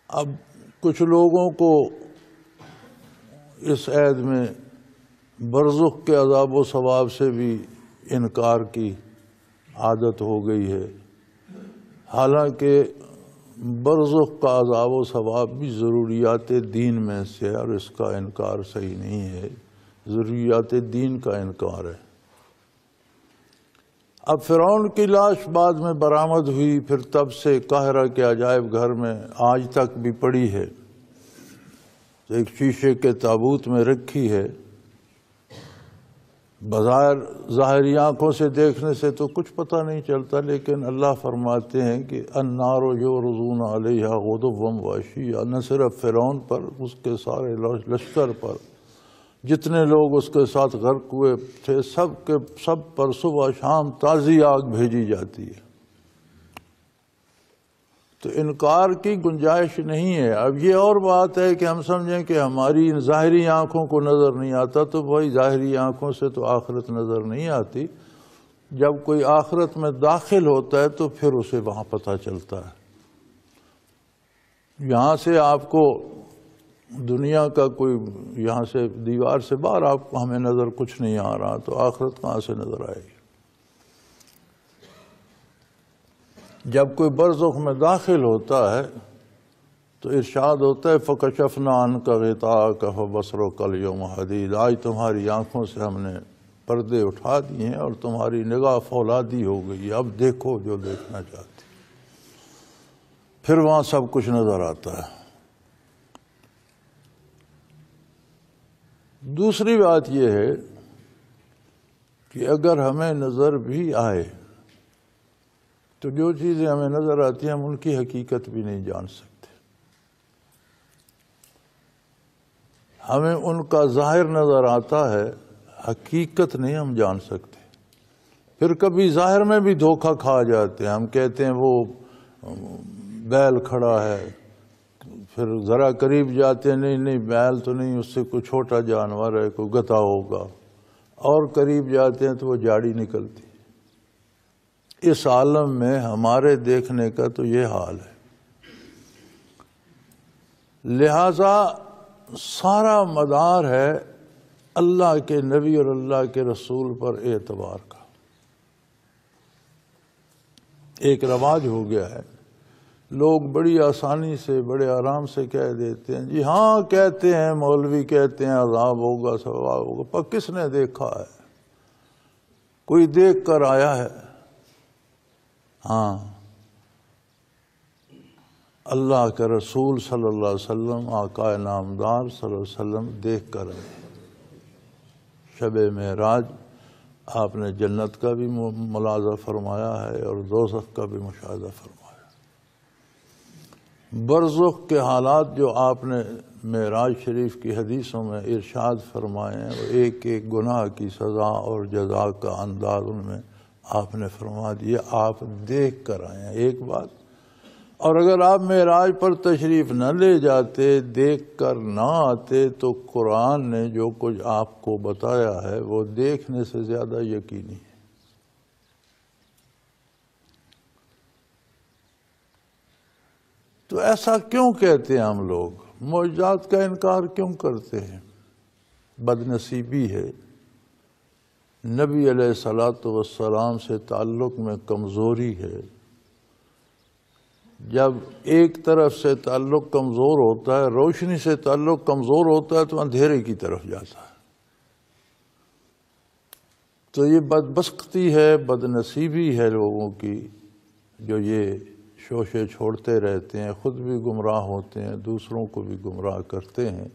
اب کچھ لوگوں کو اس عید میں برزخ کے عذاب و ثواب سے بھی انکار کی عادت ہو گئی ہے، حالانکہ برزخ کا عذاب و ثواب بھی ضروریات دین میں سے ہے، اور اس کا انکار صحیح نہیں ہے، ضروریات دین کا انکار ہے۔ اب فرعون کی لاش بعد میں برآمد ہوئی، پھر تب سے قاہرہ کے عجائب گھر میں آج تک بھی پڑی ہے، ایک شیشے کے تابوت میں رکھی ہے۔ بظاہر ظاہری آنکھوں سے دیکھنے سے تو کچھ پتہ نہیں چلتا، لیکن اللہ فرماتے ہیں کہ النار یعرضون علیہا غدوا وعشیا، نہ صرف فرعون پر، اس کے سارے لشکر پر، جتنے لوگ اس کے ساتھ غرق ہوئے تھے، سب پر صبح شام تازی آگ بھیجی جاتی ہے۔ تو انکار کی گنجائش نہیں ہے۔ اب یہ اور بات ہے کہ ہم سمجھیں کہ ہماری ظاہری آنکھوں کو نظر نہیں آتا، تو بھائی ظاہری آنکھوں سے تو آخرت نظر نہیں آتی، جب کوئی آخرت میں داخل ہوتا ہے تو پھر اسے وہاں پتہ چلتا ہے۔ یہاں سے آپ کو دنیا کا کوئی، یہاں سے دیوار سے باہر آپ کو ہمیں نظر کچھ نہیں آ رہا، تو آخرت کہاں سے نظر آئے گی؟ جب کوئی برزخ میں داخل ہوتا ہے تو ارشاد ہوتا ہے فَكَشَفْنَا عَنْكَ غِطَاءَكَ فَبَصَرُكَ الْيَوْمَ حَدِيدٌ، آج تمہاری آنکھوں سے ہم نے پردے اٹھا دیے ہیں اور تمہاری نگاہ فولادی ہو گئی، اب دیکھو جو دیکھنا چاہتی۔ پھر وہاں سب کچھ نظر آتا ہے۔ دوسری بات یہ ہے کہ اگر ہمیں نظر بھی آئے تو جو چیزیں ہمیں نظر آتی ہیں ہم ان کی حقیقت بھی نہیں جان سکتے، ہمیں ان کا ظاہر نظر آتا ہے، حقیقت نہیں ہم جان سکتے۔ پھر کبھی ظاہر میں بھی دھوکہ کھا جاتے ہیں، ہم کہتے ہیں وہ بیل کھڑا ہے، پھر ذرا قریب جاتے ہیں، نہیں بیل تو نہیں، اس سے کوئی چھوٹا جانور ہے، کوئی گدھا ہوگا، اور قریب جاتے ہیں تو وہ جاڑی نکلتی۔ اس عالم میں ہمارے دیکھنے کا تو یہ حال ہے، لہذا سارا مدار ہے اللہ کے نبی اور اللہ کے رسول پر اعتبار کا۔ ایک رواج ہو گیا ہے، لوگ بڑی آسانی سے بڑے آرام سے کہہ دیتے ہیں، جی ہاں کہتے ہیں، مولوی کہتے ہیں عذاب ہوگا ثواب ہوگا، پر کس نے دیکھا ہے؟ کوئی دیکھ کر آیا ہے؟ ہاں، اللہ کے رسول صلی اللہ علیہ وسلم، آقا نامدار صلی اللہ علیہ وسلم دیکھ کر آئے۔ شب معراج آپ نے جنت کا بھی ملاحظہ فرمایا ہے اور دوزخ کا بھی مشاہدہ فرمایا۔ برزخ کے حالات جو آپ نے معراج شریف کی حدیثوں میں ارشاد فرمائے ہیں، وہ ایک ایک گناہ کی سزا اور جزا کا انداز ان میں آپ نے فرما دیا، آپ دیکھ کر آئے ہیں، ایک بات۔ اور اگر آپ معراج پر تشریف نہ لے جاتے، دیکھ کر نہ آتے، تو قرآن نے جو کچھ آپ کو بتایا ہے وہ دیکھنے سے زیادہ یقینی ہے۔ تو ایسا کیوں کہتے ہیں ہم لوگ؟ معجزات کا انکار کیوں کرتے ہیں؟ بدنصیبی ہے، نبی علیہ الصلوۃ والسلام سے تعلق میں کمزوری ہے۔ جب ایک طرف سے تعلق کمزور ہوتا ہے، روشنی سے تعلق کمزور ہوتا ہے تو اندھیرے کی طرف جاتا ہے۔ تو یہ بدبختی ہے، بدنصیبی ہے لوگوں کی، جو یہ شوشے چھوڑتے رہتے ہیں، خود بھی گمراہ ہوتے ہیں، دوسروں کو بھی گمراہ کرتے ہیں۔